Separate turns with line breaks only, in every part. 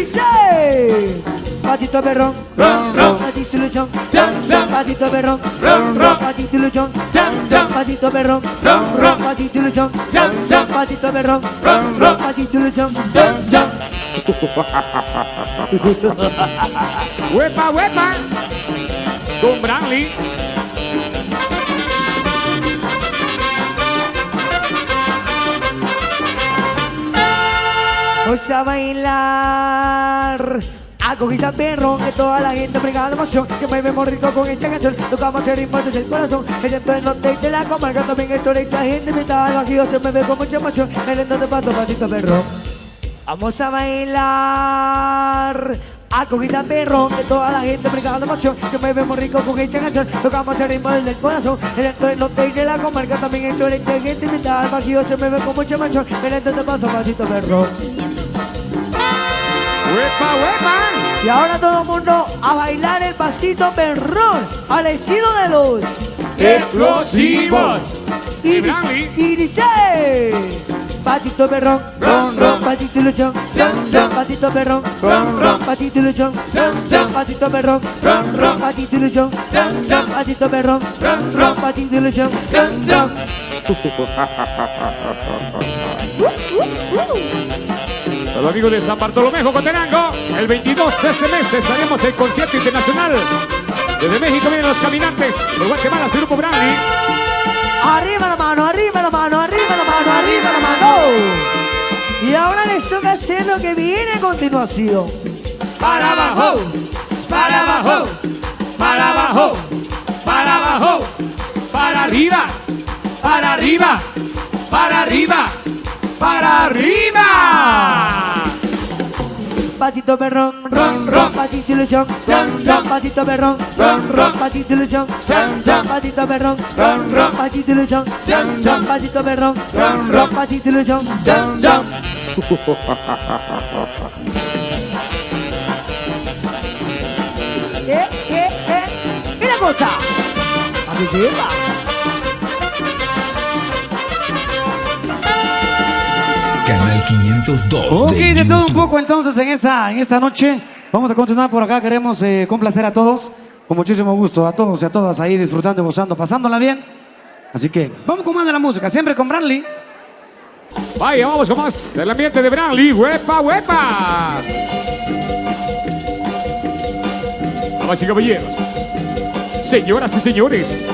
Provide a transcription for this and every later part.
dice: patito perrón,
Ron, ron.
patito ilusión,
Chan, chan.
patito perrón,
Ron, ron.
patito ilusión,
Chan, chan.
patito perrón,
Ron, ron.
patito ilusión,
Chan, chan.
patito perrón,
Ron, ron.
patito ilusión.
Chan, chan. ¡Huepa, huepa! Con Branly.
Vamos a bailar. A conquistar perro, que toda la gente pega de emoción, que muevemos rico con esa canción. Tocamos el ritmo desde el corazón, el centro del norte de la comarca. También el torre, la gente pintada al bajío se mueve con mucha emoción. El entonces paso, patito perro. Vamos a bailar. A conquistar perro, que toda la gente pega de emoción, que muevemos rico con esa canción. Tocamos el ritmo desde el corazón, el centro del norte de la comarca. También el torre, la gente pintada al bajío se mueve con mucha emoción. El entonces paso, patito perro.
¡Huepa, huepa!
Y ahora todo el mundo a bailar el pasito perrón al estilo de los
Explosivos.
y
Branly.
dice: patito perrón,
Ron, ron.
patito ilusión,
Chan, chan.
patito perrón,
Ron, ron.
patito ilusión,
Chan, chan.
patito perrón,
Ron, ron.
patito ilusión,
Chan, chan.
patito perrón,
Ron, ron.
patito ilusión.
Chan, chan. Los amigos de San Bartolomé, Jocotenango, el 22 de este mes estaremos en concierto internacional. Desde México vienen los caminantes, de Guatemala, su grupo Branly.
Arriba la mano, arriba la mano, arriba la mano, arriba la mano. Y ahora les toca hacer lo que viene a continuación.
Para abajo, para abajo, para abajo, para abajo, para arriba, para arriba, para arriba, para arriba.
Patito perrón,
Ron, ron.
patito ilusión,
Chan, chan.
patito perrón,
Ron, ron.
patito ilusión,
Chan, chan.
patito perrón,
Ron, ron.
patito ilusión,
Chan, chan.
patito perrón,
Ron, ron.
patito ilusión.
Chan, chan.
Mira cosa. Aquí se va.
Canal 502
Ok,
de
de todo un
YouTube.
poco entonces en esta noche. Vamos a continuar por acá. Queremos complacer a todos. Con muchísimo gusto. A todos y a todas ahí disfrutando y gozando, pasándola bien. Así que vamos con más de la música. Siempre con Branly.
Vaya, vamos con más del ambiente de Branly. ¡Huepa, huepa! Damas y caballeros, señoras y señores,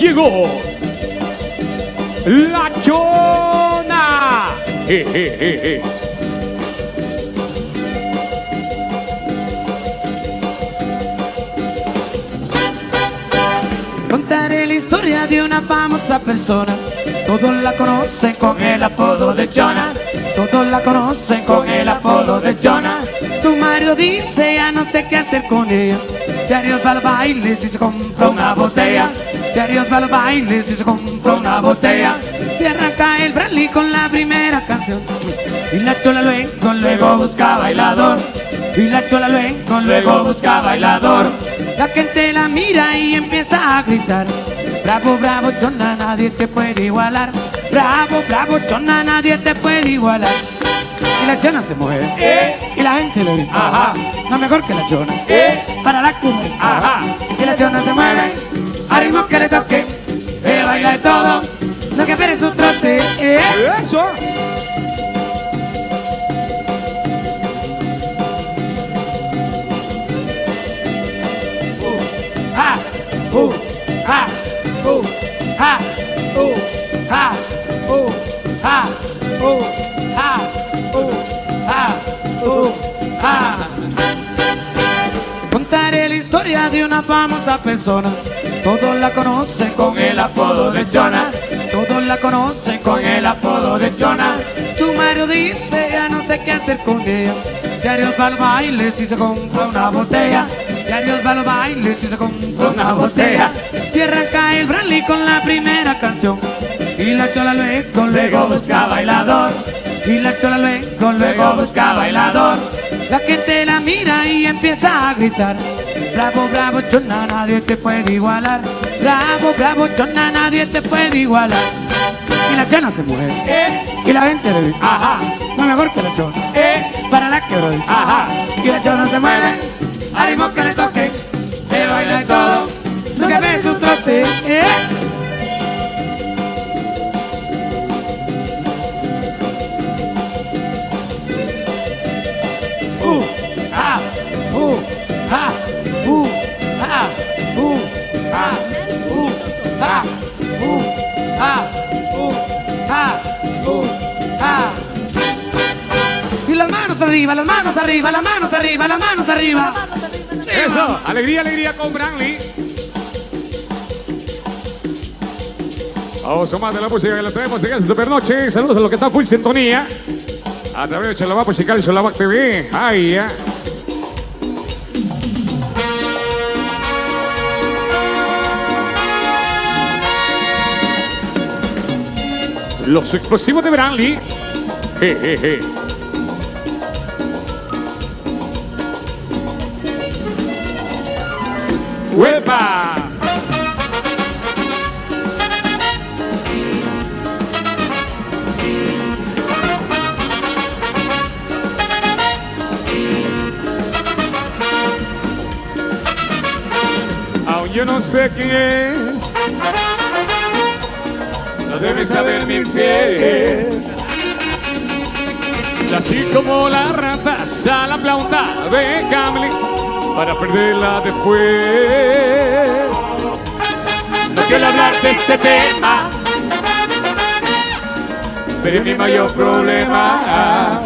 llegó la Chona. Je.
Contaré la historia de una famosa persona. Todos la conocen con el apodo de Jonah. Todos la conocen con el apodo de Jonah. Tu marido dice ya no sé qué hacer con ella. Diarios va al baile si se compra una botella. Diarios va al baile si se compra una botella. Se arranca el Branly con la primera canción. Y la chola luego busca bailador. Y la chola luego busca bailador. La gente la mira y empieza a gritar: bravo, bravo, Chona, nadie te puede igualar. Bravo, bravo, Chona, nadie te puede igualar. Y la Chona se mueve, y la gente le grita:
Ajá.
no mejor que la Chona, para la cumbia.
Ajá.
Y la Chona se mueve, al ritmo que le toque, ella baila de todo, no que espere su trote.
Eso.
Ha, ha, ha, ha, ha, ha, ha. Contaré la historia de una famosa persona. Todos la conocen con el apodo de Jonah. Todos la conocen con el apodo de Jonah. Su marido dice ya no sé qué hacer con ella. Diarios va al baile si se compra una botella. Diarios va al baile si se compra una botella. Y arranca el Branly con la primera canción. Y la chola luego busca bailador. Y la chola luego busca bailador. La gente la mira y empieza a gritar: bravo, bravo, Chona, nadie te puede igualar. Bravo, bravo, Chona, nadie te puede igualar. Y la Chona se mueve, y la gente le dice:
Ajá.
no mejor que la Chona, para la que lo
Ajá.
Y la chona se mueve, al ritmo que le toque, se baila y todo, lo que ve su trote.
Ah,
Ah, ah, ah, ah, ah, ah. Y las manos arriba, las manos arriba, las manos arriba, las manos arriba.
eso, alegría, alegría con Branly. Vamos a más de la música que le traemos de esta supernoche. Saludos a los que están full sintonía. A través de Chalabá Musical y Chalabá TV. Ay, ya. Los explosivos de Branly. Jejeje. ¡Huepa! Aún yo no sé quién es. No debes saber mis pies. Así como las ratas a la planta de Camli para perderla después. No quiero hablar de este tema, pero es mi mayor problema.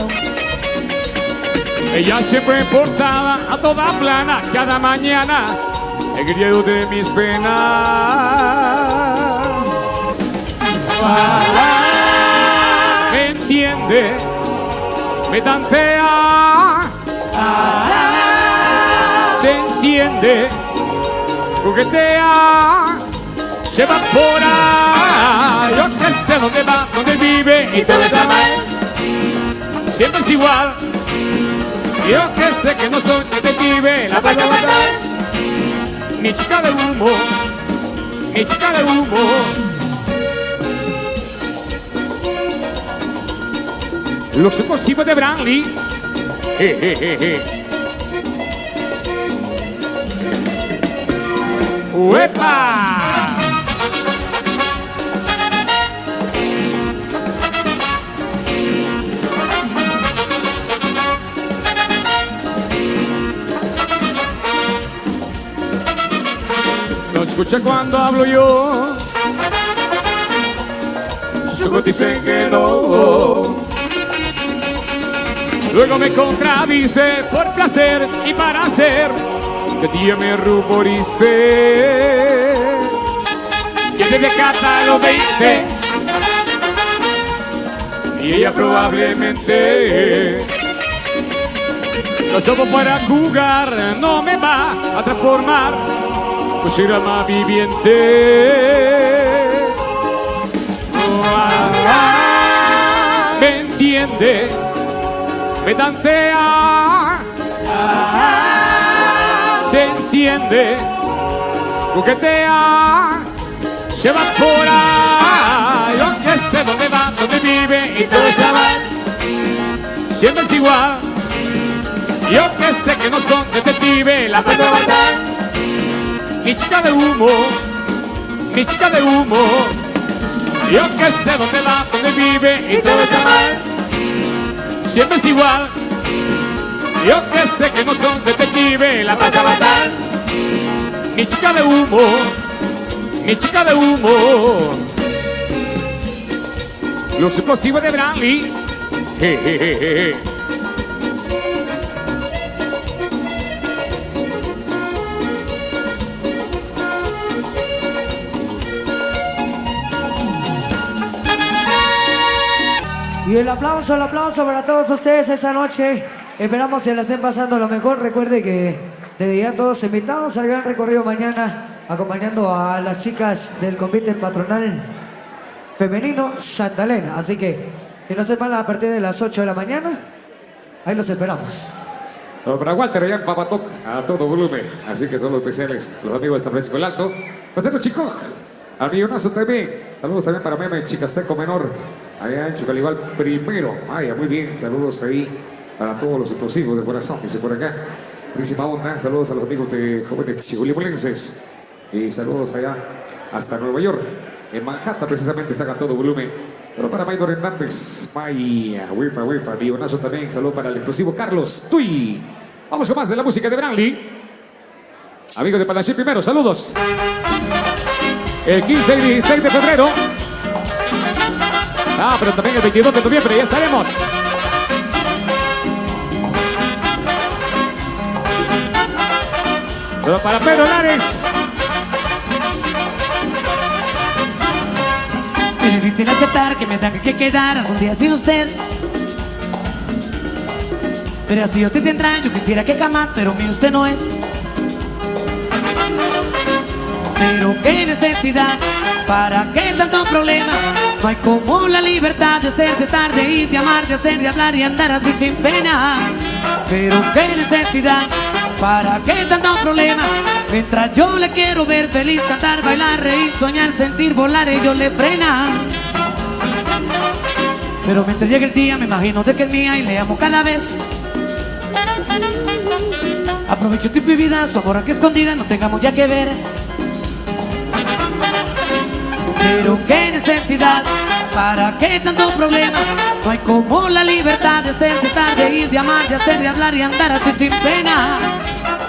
Ella siempre portaba a toda plana cada mañana el grito de mis penas. Me entiende, me tantea, se enciende, juguetea, se evapora. Yo que sé dónde va, dónde vive y todo está mal. Siempre es igual. Yo que sé que no soy detective, la pasa fatal. Mi chica de humo, mi chica de humo. Los explosivos de Branly. ¡Uepa! No escucha cuando hablo yo. Sus ojos dicen que no. Luego me contradice por placer y para hacer que día me ruborice. Que desde casa lo 20 y ella probablemente no somos para jugar, no me va a transformar pues será más viviente. ¿Me entiende? Me tantea, se enciende, juguetea, se evapora. Yo que sé dónde va, dónde vive y todo está mal. Siempre es igual. Yo que sé que no son detective, la pasa fatal. Mi chica de humo, mi chica de humo. Yo que sé dónde va, dónde vive y todo está mal. Siempre es igual. Yo que sé que no son detective, la pasa fatal. Mi chica de humo, mi chica de humo. Los explosivos de Branly. Jejeje.
Y el aplauso para todos ustedes esta noche. Esperamos que la estén pasando lo mejor. Recuerde que desde ya todos invitados al gran recorrido mañana, acompañando a las chicas del convite patronal femenino Santa Elena. Así que, si no se van a partir de las 8 de la mañana, ahí los esperamos.
Para Walter allá en Papatoc, a todo volumen. Así que son los especiales, los amigos de San Francisco del Alto. Pues chicos, al Millonazo TV. Saludos también para Meme Chicasteco Menor, allá en Chucalibal primero. Ay, muy bien, saludos ahí Para todos los explosivos de corazón, dice por acá. Prísima onda, saludos a los amigos de jóvenes chihulimulenses. Y saludos allá hasta Nueva York. En Manhattan precisamente están a todo volumen. Saludos para Maynor Hernández. Maya, Wipa, Dionazo también. Saludos para el explosivo Carlos Tuy. Vamos con más de la música de Branly. Amigos de Palaché primero, saludos. El 15 y 16 de febrero. Pero también el 22 de noviembre, ya estaremos. Pero para Pedro Lares.
Es difícil aceptar que me tenga que quedar algún día sin usted. Pero así usted tendrá, yo quisiera que jamás, pero mío usted no es. Pero qué necesidad, para qué tanto problema. No hay como la libertad de hacer, de estar, de ir, de amar, de hacer, de hablar y andar así sin pena. Pero qué necesidad, para qué tanto problema. Mientras yo le quiero ver feliz, cantar, bailar, reír, soñar, sentir, volar, ellos le frenan. Pero mientras llegue el día me imagino de que es mía y le amo cada vez. Aprovecho tiempo y vida, su amor aquí escondida, no tengamos ya que ver. Pero qué necesidad, para qué tanto problema. No hay como la libertad de hacer, de estar, de ir, de amar, de hacer, de hablar y andar así sin pena.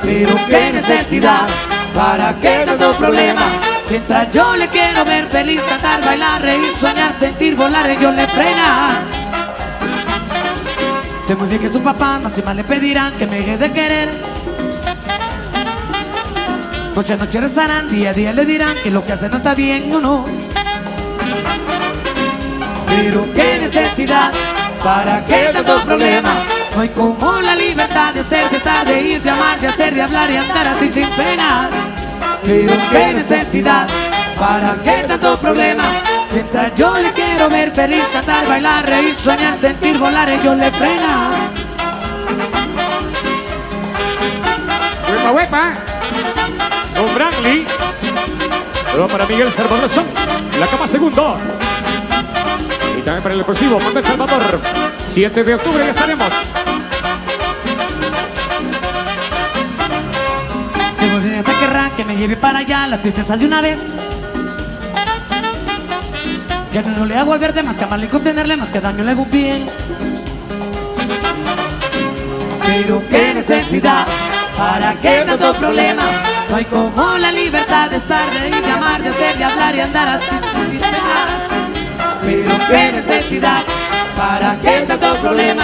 Pero qué necesidad, para qué tanto problema. Mientras yo le quiero ver feliz, cantar, bailar, reír, soñar, sentir, volar, ellos le frenan. Sé muy bien que su papá más y más le pedirán que me deje de querer. Noche a noche rezarán, día a día le dirán que lo que hace no está bien o no. Pero qué necesidad, para qué tanto problema. No hay como la libertad de ser, de estar, de ir, de amar, de hacer, de hablar y andar así sin pena. Pero qué necesidad, para qué tanto problema. Mientras yo le quiero ver feliz, cantar, bailar, reír, soñar, sentir, volar, ellos le frenan.
Huepa. Con Branly. Luego para Miguel Salvador Son, en la cama segundo. Y también para el explosivo Manuel Salvador. 7 de octubre ya estaremos.
Que volveré hasta querrá que me lleve para allá la tristeza de una vez. Ya no le hago al verde más que amarle y contenerle, más que daño le hago bien. Pero qué necesidad, para qué tanto problema. No hay como la libertad de estar, de ir, de amar, de hacer, de hablar y andar así sin penas. Pero qué necesidad, para qué tanto problema.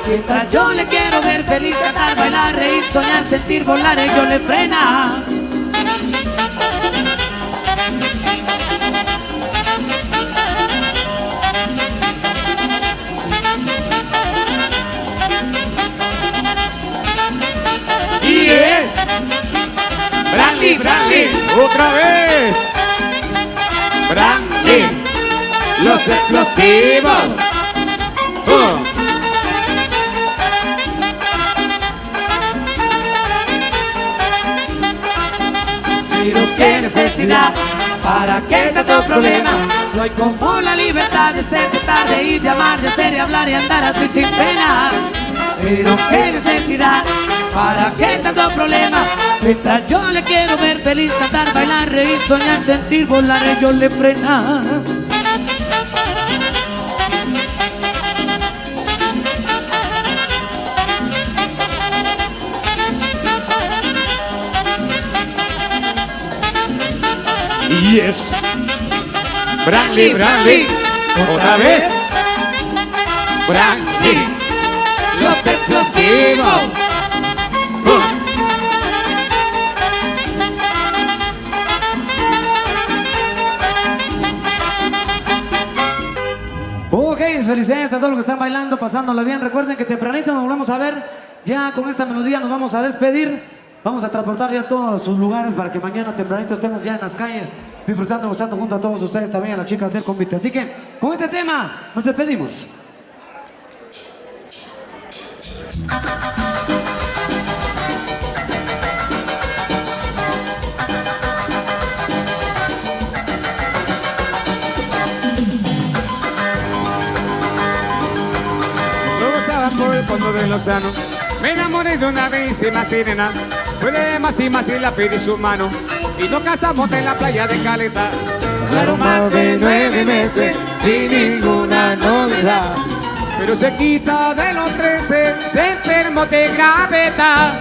Mientras yo le quiero ver feliz, cantar, bailar, reír, soñar, sentir, volar, ellos le frenan.
Y es Branly, otra vez. Branly, los explosivos.
Pero qué necesidad, para qué tanto problema. No hay como la libertad de ser, de estar, de ir, de amar, de hacer, de hablar y andar así sin pena. Pero qué necesidad, para qué tanto problema. Mientras yo le quiero ver feliz, cantar, bailar, reír, soñar, sentir, volar, ellos le frenan.
Y es Branly, otra vez. Branly, los explosivos.
Ok, felicidades a todos los que están bailando, pasándola bien. Recuerden que tempranito nos volvemos a ver. Ya con esta melodía nos vamos a despedir. Vamos a transportar ya a todos sus lugares para que mañana tempranito estemos ya en las calles disfrutando, gozando junto a todos ustedes, también a las chicas del convite. Así que con este tema nos despedimos.
Vamos a pasaba por el fondo del océano. Me enamoré de una bellísima sirena. Fue de más y la pedí su mano. Y nos casamos en la playa de Caleta.
Pasaron más de 9 meses sin ninguna novedad.
Pero cerquita de los 13 se enfermó de gravedad.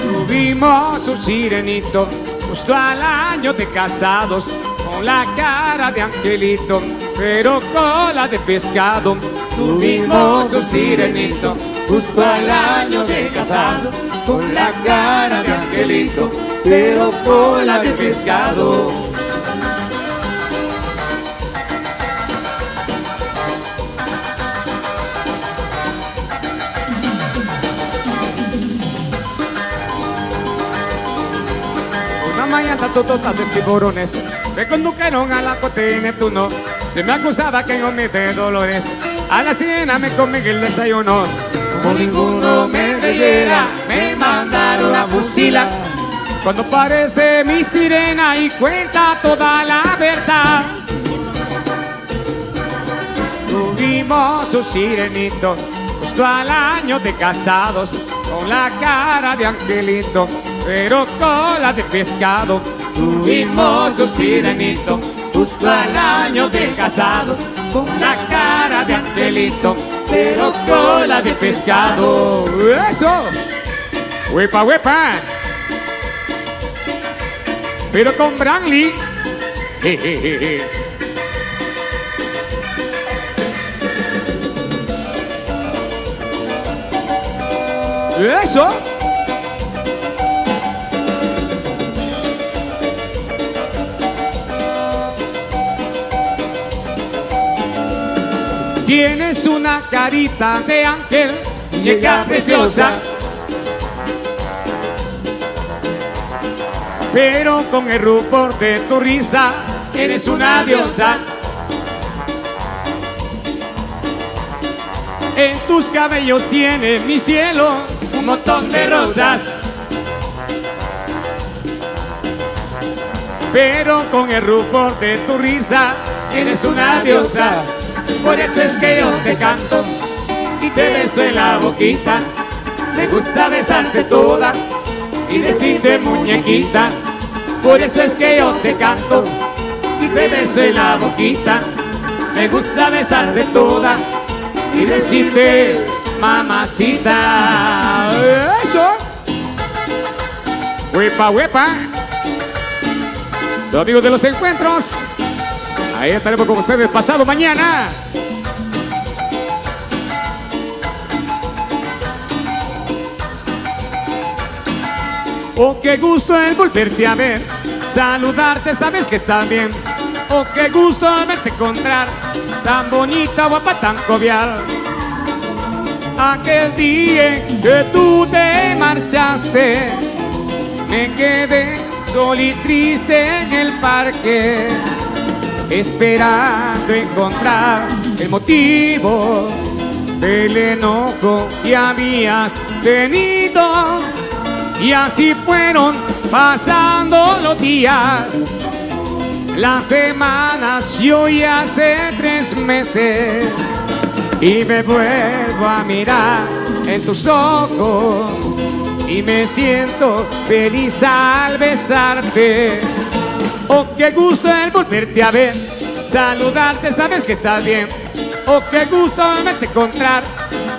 Tuvimos un sirenito justo al año de casados, con la cara de angelito, pero cola de pescado. Tuvimos un sirenito justo al año de casados, con la cara de angelito, pero cola de pescado. Una mañana totota de tiburones me condujeron a la costa de Neptuno. Se me acusaba que no me de dolores. A la sirena me comí el desayuno. Como ninguno me creyera, me mandaron a fusilar. Cuando aparece mi sirena y cuenta toda la verdad. Tuvimos un sirenito justo al año de casados, con la cara de angelito, pero cola de pescado. Tuvimos un sirenito justo al año de casados, con la cara de angelito, pero cola de pescado. ¡Eso! ¡Huepa, huepa! Pero con Branly. Jejeje. ¡Eso! Tienes una carita de ángel, muñeca preciosa, pero con el rubor de tu risa eres una diosa. En tus cabellos tiene mi cielo un montón de rosas, pero con el rubor de tu risa eres una diosa. Por eso es que yo te canto y te beso en la boquita. Me gusta besarte toda y decirte muñequita. Por eso es que yo te canto y te beso en la boquita. Me gusta besarte toda y decirte mamacita. Eso. Huepa, huepa. Los amigos de los encuentros, ahí estaremos con ustedes pasado mañana. Oh, qué gusto el volverte a ver, saludarte, sabes que estás bien. Oh, qué gusto verte encontrar, tan bonita, guapa, tan jovial. Aquel día que tú te marchaste, me quedé solo y triste en el parque, esperando encontrar el motivo del enojo que habías tenido. Y así fueron pasando los días, las semanas y hoy hace 3 meses. Y me vuelvo a mirar en tus ojos y me siento feliz al besarte. Oh, qué gusto el volverte a ver, saludarte, sabes que estás bien. Oh, qué gusto verte encontrar,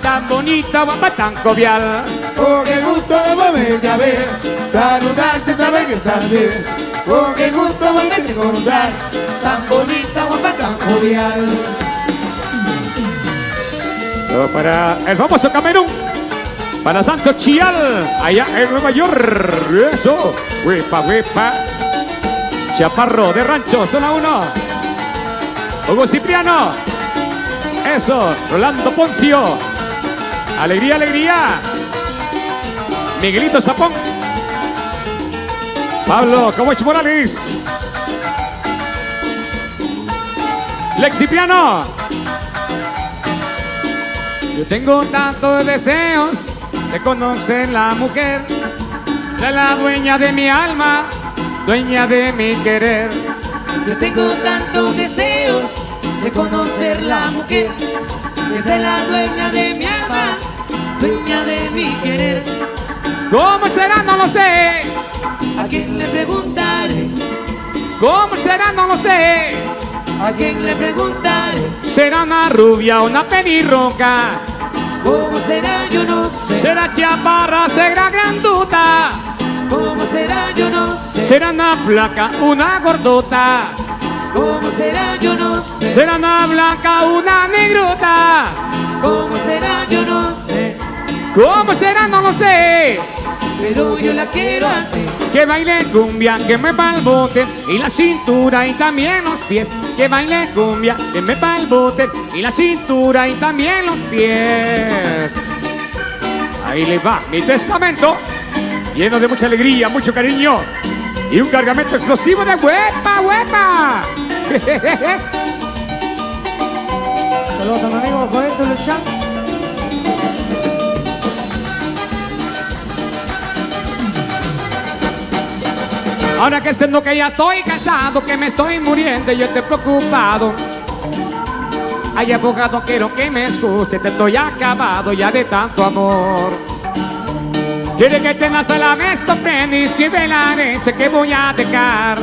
tan bonita, guapa, tan jovial.
Oh, qué gusto volverte a ver, saludarte, sabes que estás bien. Oh, qué gusto volverte a encontrar, tan bonita, guapa, tan jovial.
Para el famoso Camerún, para Santo Chial, allá en Nueva York. Eso, huepa, huepa. Chaparro de Rancho, zona 1. Hugo Cipriano. Eso, Rolando Poncio. Alegría, alegría. Miguelito Zapón. Pablo Camuech Morales. Lex Cipriano. Yo tengo tantos deseos de conocer la mujer, ser la dueña de mi alma, dueña de mi querer.
Yo tengo tantos deseos de conocer la mujer, es la dueña de mi alma, dueña de mi querer.
¿Cómo será? No lo sé.
¿A quién le preguntaré?
¿Cómo será? No lo sé.
¿A quién le preguntaré?
¿Será una rubia o una pelirroja?
¿Cómo será? Yo no sé.
¿Será chaparra? ¿Será granduta?
¿Cómo será? Yo no sé.
¿Será una flaca? ¿Una gordota?
¿Cómo será? Yo no sé.
¿Será una blanca? ¿Una negrota?
¿Cómo será? Yo no sé.
¿Cómo será? No lo sé.
Pero yo la quiero así.
Que baile cumbia, que me balbote y la cintura y también los pies. Que baile cumbia, que me balbote y la cintura y también los pies. Ahí le va mi testamento, lleno de mucha alegría, mucho cariño y un cargamento explosivo de huepa, huepa.
Saludos a mi amigo Roberto Lechán.
Ahora que siento que ya estoy cansado, que me estoy muriendo y yo estoy preocupado. Ay, abogado, quiero que me escuche, te estoy acabado ya de tanto amor. Quiere que tengas a la vez comprendes que la herencia que voy a dejar.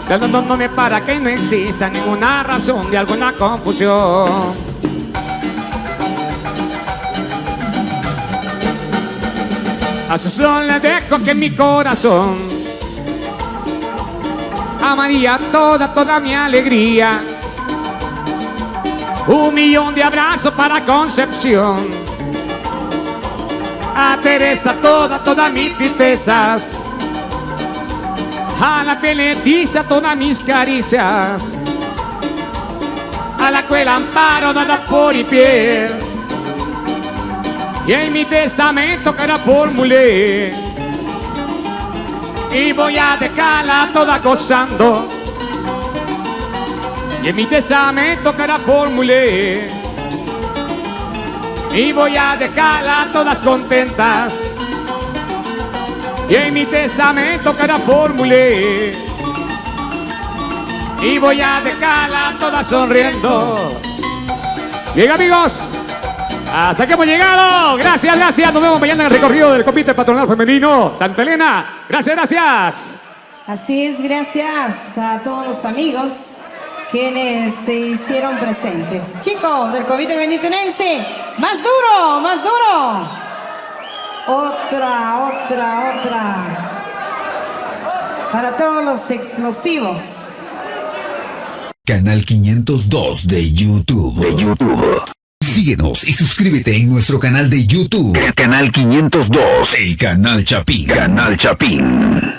Dándome para que no exista ninguna razón de alguna confusión. A su sol le dejo que mi corazón amaría toda mi alegría. 1.000.000 de abrazos para Concepción. A Teresa todas mis tristezas. A la Leticia todas mis caricias. A la cual amparo nada por y piel. Y en mi testamento que la formulé. Y voy a dejarla toda gozando. Y en mi testamento que la formulé. Y voy a dejarla todas contentas. Y en mi testamento que la formulé. Y voy a dejarla todas sonriendo. Bien, amigos, hasta que hemos llegado. Gracias, gracias. Nos vemos mañana en el recorrido del Comité Patronal Femenino Santa Elena. Gracias, gracias.
Así es, gracias a todos los amigos quienes se hicieron presentes. Chicos del Comité Benitenense, más duro, más duro. Otra. Para todos los explosivos.
Canal 502 de YouTube. Síguenos y suscríbete en nuestro canal de YouTube.
El canal 502.
El canal Chapín.
Canal Chapín.